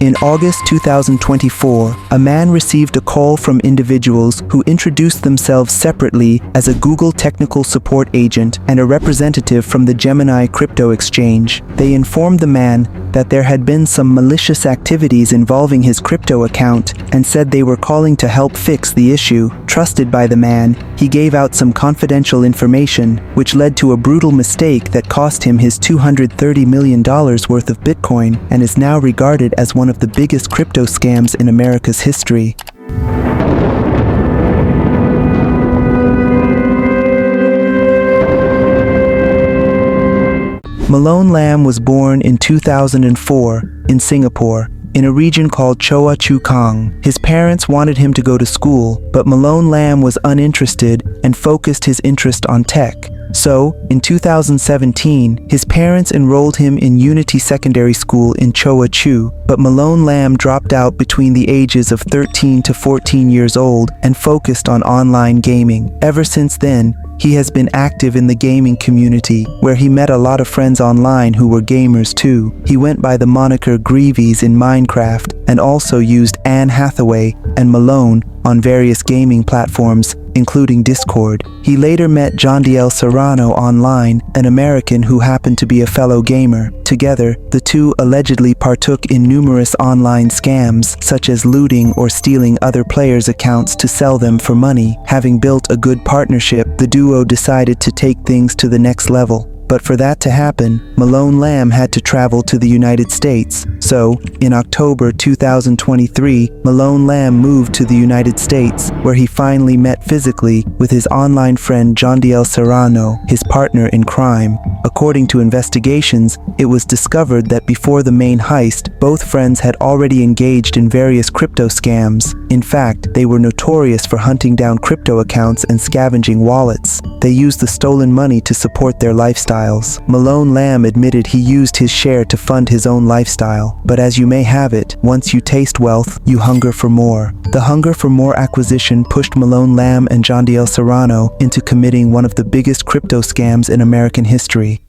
In August 2024, a man received a call from individuals who introduced themselves separately as a Google technical support agent and a representative from the Gemini crypto exchange. They informed the man that there had been some malicious activities involving his crypto account and said they were calling to help fix the issue. Trusted by the man, he gave out some confidential information, which led to a brutal mistake that cost him his $230 million worth of Bitcoin and is now regarded as one of the biggest crypto scams in America's history. Malone Lam was born in 2004 in Singapore, in a region called Choa Chu Kang. His parents wanted him to go to school, but Malone Lam was uninterested and focused his interest on tech. So, in 2017, his parents enrolled him in Unity Secondary School in Choa Chu, but Malone Lam dropped out between the ages of 13 to 14 years old and focused on online gaming. Ever since then, he has been active in the gaming community, where he met a lot of friends online who were gamers too. He went by the moniker Greavies in Minecraft and also used Anne Hathaway and Malone on various gaming platforms, including Discord. He later met Jondiel Serrano online, an American who happened to be a fellow gamer. Together, the two allegedly partook in numerous online scams, such as looting or stealing other players' accounts to sell them for money. Having built a good partnership, the duo decided to take things to the next level. But for that to happen, Malone Lam had to travel to the United States. So, in October 2023, Malone Lam moved to the United States, where he finally met physically with his online friend Jondiel Serrano, his partner in crime. According to investigations, it was discovered that before the main heist, both friends had already engaged in various crypto scams. In fact, they were notorious for hunting down crypto accounts and scavenging wallets. They used the stolen money to support their lifestyles. Malone Lam admitted he used his share to fund his own lifestyle. But as you may have it, once you taste wealth, you hunger for more. The hunger for more acquisition pushed Malone Lam and Jondiel Serrano into committing one of the biggest crypto scams in American history.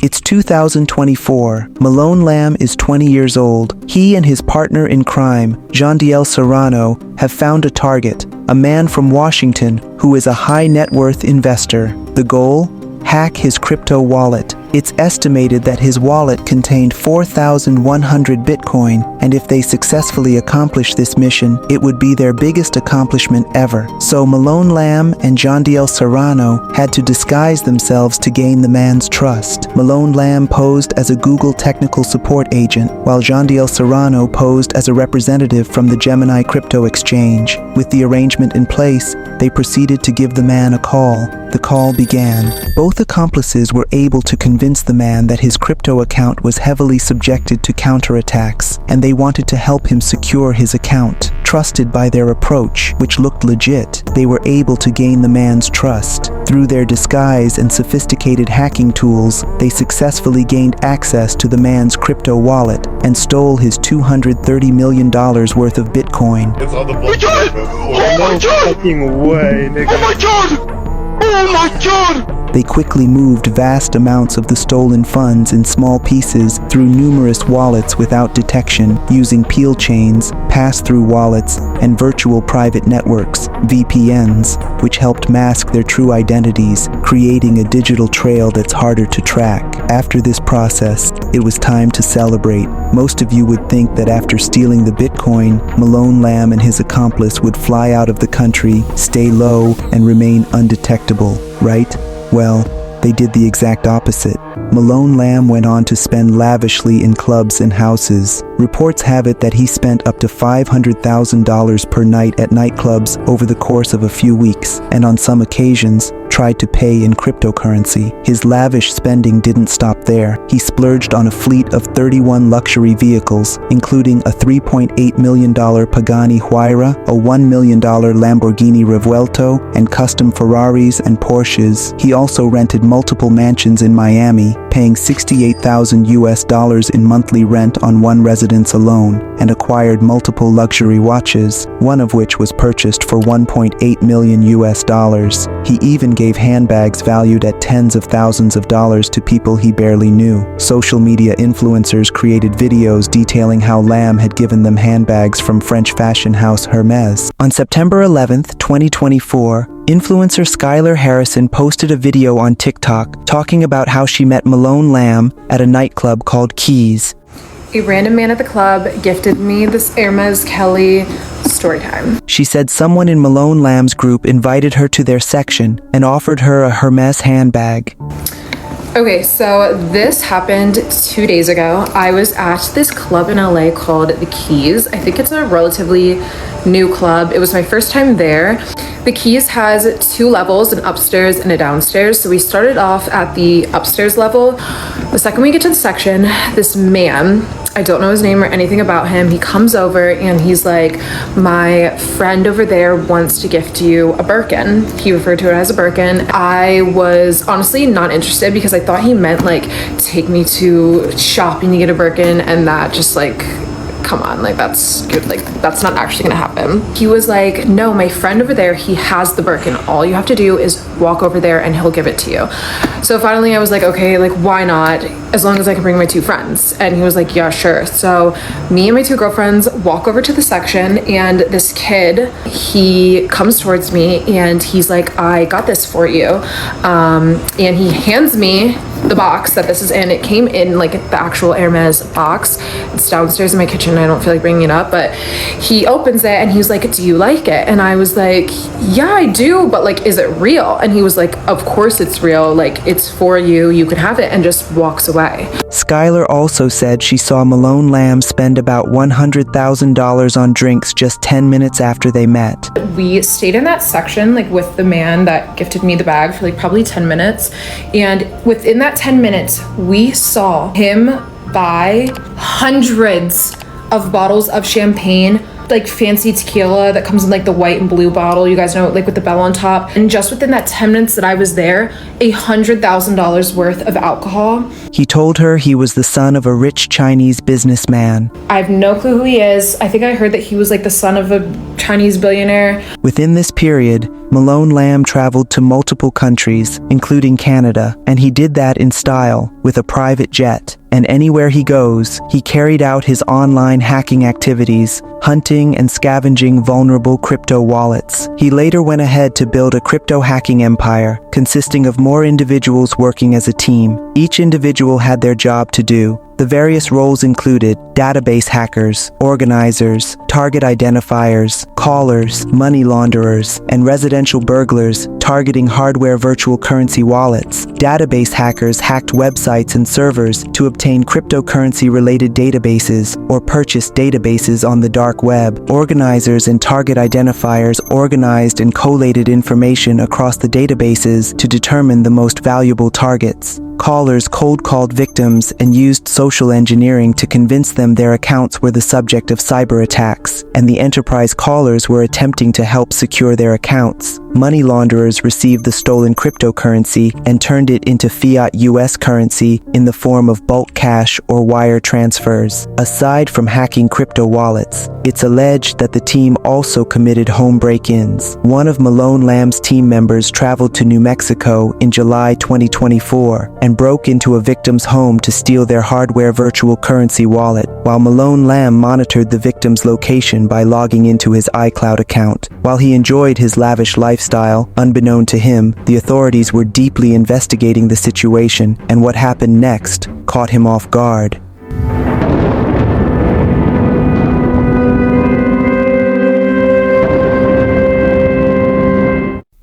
It's 2024. Malone Lam is 20 years old. He and his partner in crime, Jondiel Serrano, have found a target, a man from Washington who is a high net worth investor. The goal? Hack his crypto wallet. It's estimated that his wallet contained 4,100 Bitcoin, and if they successfully accomplish this mission, it would be their biggest accomplishment ever. So Malone Lam and Jondiel Serrano had to disguise themselves to gain the man's trust. Malone Lam posed as a Google technical support agent, while Jondiel Serrano posed as a representative from the Gemini crypto exchange. With the arrangement in place, they proceeded to give the man a call. The call began. Both accomplices were able to convince the man that his crypto account was heavily subjected to counterattacks, and they wanted to help him secure his account. Trusted by their approach, which looked legit, they were able to gain the man's trust. Through their disguise and sophisticated hacking tools, they successfully gained access to the man's crypto wallet and stole his $230 million worth of Bitcoin. Oh my god! Oh my god! Fucking way, nigga. Oh my god! Oh my god! They quickly moved vast amounts of the stolen funds in small pieces through numerous wallets without detection, using peel chains, pass-through wallets, and virtual private networks, VPNs, which helped mask their true identities, creating a digital trail that's harder to track. After this process, it was time to celebrate. Most of you would think that after stealing the Bitcoin, Malone Lam and his accomplice would fly out of the country, stay low, and remain undetectable, right? Well, they did the exact opposite. Malone Lam went on to spend lavishly in clubs and houses. Reports have it that he spent up to $500,000 per night at nightclubs over the course of a few weeks, and on some occasions, tried to pay in cryptocurrency. His lavish spending didn't stop there. He splurged on a fleet of 31 luxury vehicles, including a $3.8 million Pagani Huayra, a $1 million Lamborghini Revuelto, and custom Ferraris and Porsches. He also rented multiple mansions in Miami, paying $68,000 in monthly rent on one residence alone, and acquired multiple luxury watches, one of which was purchased for $1.8 million. He even gave handbags valued at tens of thousands of dollars to people he barely knew. Social media influencers created videos detailing how Lam had given them handbags from French fashion house Hermès. On September 11, 2024, influencer Skylar Harrison posted a video on TikTok talking about how she met Malone Lam at a nightclub called Keys. A random man at the club gifted me this Hermes Kelly story time. She said someone in Malone Lam's group invited her to their section and offered her a Hermès handbag. Okay, so this happened 2 days ago. I was at this club in LA called The Keys. I think it's a relatively new club. It was my first time there. The Keys has 2 levels, an upstairs and a downstairs. So we started off at the upstairs level. The second we get to the section, this man, I don't know his name or anything about him, he comes over and he's like, my friend over there wants to gift you a Birkin. He referred to it as a Birkin. I was honestly not interested because I thought he meant like take me to shopping to get a Birkin, and that just like, come on, like that's good, like that's not actually gonna happen. He was like, no, my friend over there, he has the Birkin. All you have to do is walk over there and he'll give it to you. So finally I was like, okay, like why not, as long as I can bring my 2 friends. And he was like, yeah, sure. So me and my 2 girlfriends walk over to the section, and this kid, he comes towards me and he's like, I got this for you. And he hands me the box that this is in. It came in like the actual Hermes box. It's downstairs in my kitchen. I don't feel like bringing it up, but he opens it and he's like, do you like it? And I was like, yeah, I do, but like, is it real? And he was like, of course it's real. Like, it's for you. You can have it, and just walks away. Skylar also said she saw Malone Lam spend about $100,000 on drinks just 10 minutes after they met. We stayed in that section like with the man that gifted me the bag for like probably 10 minutes. And within that 10 minutes, we saw him buy hundreds of bottles of champagne, like fancy tequila that comes in like the white and blue bottle, you guys know, like with the bell on top. And just within that 10 minutes that I was there, $100,000 worth of alcohol. He told her he was the son of a rich Chinese businessman. I have no clue who he is. I think I heard that he was like the son of a Chinese billionaire. Within this period, Malone Lam traveled to multiple countries, including Canada, and he did that in style, with a private jet. And anywhere he goes, he carried out his online hacking activities, hunting and scavenging vulnerable crypto wallets. He later went ahead to build a crypto hacking empire, consisting of more individuals working as a team. Each individual had their job to do. The various roles included database hackers, organizers, target identifiers, callers, money launderers, and residential burglars targeting hardware virtual currency wallets. Database hackers hacked websites and servers to obtain cryptocurrency-related databases or purchase databases on the dark web. Organizers and target identifiers organized and collated information across the databases to determine the most valuable targets. Callers cold-called victims and used social engineering to convince them their accounts were the subject of cyber attacks, and the enterprise callers were attempting to help secure their accounts. Money launderers received the stolen cryptocurrency and turned it into fiat US currency in the form of bulk cash or wire transfers. Aside from hacking crypto wallets, it's alleged that the team also committed home break-ins. One of Malone Lam's team members traveled to New Mexico in July 2024 and broke into a victim's home to steal their hardware virtual currency wallet, while Malone Lam monitored the victim's location by logging into his iCloud account. While he enjoyed his lavish lifestyle, unbeknown to him, the authorities were deeply investigating the situation, and what happened next caught him off guard.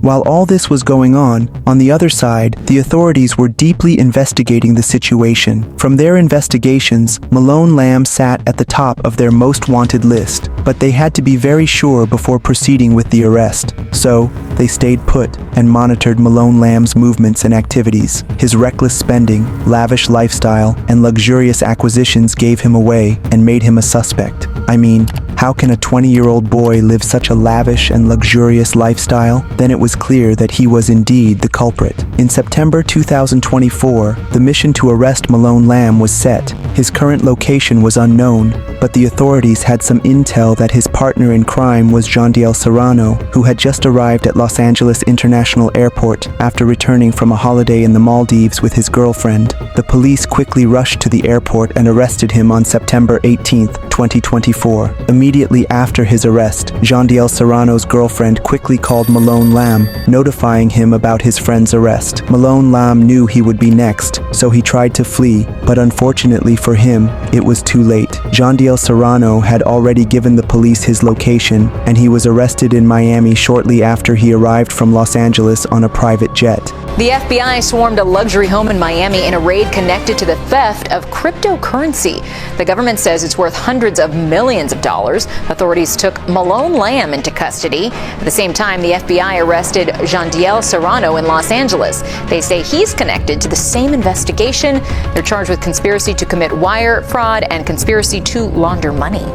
While all this was going on the other side, the authorities were deeply investigating the situation. From their investigations, Malone Lam sat at the top of their most wanted list, but they had to be very sure before proceeding with the arrest. So, they stayed put and monitored Malone Lam's movements and activities. His reckless spending, lavish lifestyle, and luxurious acquisitions gave him away and made him a suspect. I mean, How can a 20-year-old boy live such a lavish and luxurious lifestyle? Then it was clear that he was indeed the culprit. In September 2024, the mission to arrest Malone Lam was set. His current location was unknown, but the authorities had some intel that his partner in crime was Jondiel Serrano, who had just arrived at Los Angeles International Airport after returning from a holiday in the Maldives with his girlfriend. The police quickly rushed to the airport and arrested him on September 18, 2024. Immediately after his arrest, Jondiel Serrano's girlfriend quickly called Malone Lam, notifying him about his friend's arrest. Malone Lam knew he would be next, so he tried to flee, but unfortunately for him, it was too late. Jondiel Serrano had already given the police his location, and he was arrested in Miami shortly after he arrived from Los Angeles on a private jet. The FBI swarmed a luxury home in Miami in a raid connected to the theft of cryptocurrency. The government says it's worth hundreds of millions of dollars. Authorities took Malone Lam into custody. At the same time, the FBI arrested Jondiel Serrano in Los Angeles. They say he's connected to the same investigation. They're charged with conspiracy to commit wire fraud and conspiracy to launder money.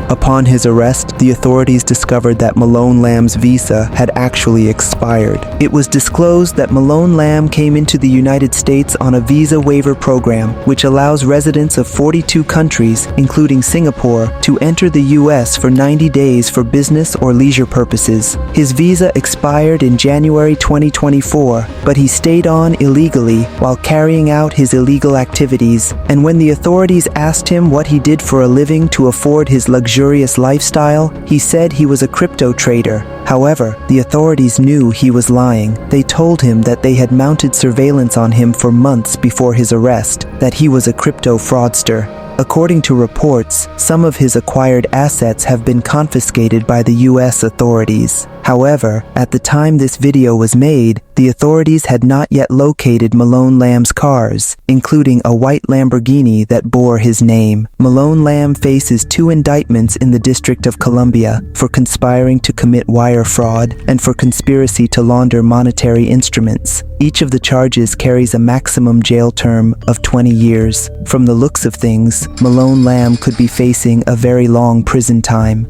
Upon his arrest, the authorities discovered that Malone Lam's visa had actually expired. It was disclosed that Malone Lam came into the United States on a visa waiver program, which allows residents of 42 countries, including Singapore, to enter the US for 90 days for business or leisure purposes. His visa expired in January 2024, but he stayed on illegally while carrying out his illegal activities, and when the authorities asked him what he did for a living to afford his luxurious lifestyle, he said he was a crypto trader. However, the authorities knew he was lying. They told him that they had mounted surveillance on him for months before his arrest, that he was a crypto fraudster. According to reports, some of his acquired assets have been confiscated by the US authorities. However, at the time this video was made, the authorities had not yet located Malone Lam's cars, including a white Lamborghini that bore his name. Malone Lam faces 2 indictments in the District of Columbia for conspiring to commit wire fraud and for conspiracy to launder monetary instruments. Each of the charges carries a maximum jail term of 20 years. From the looks of things, Malone Lam could be facing a very long prison time.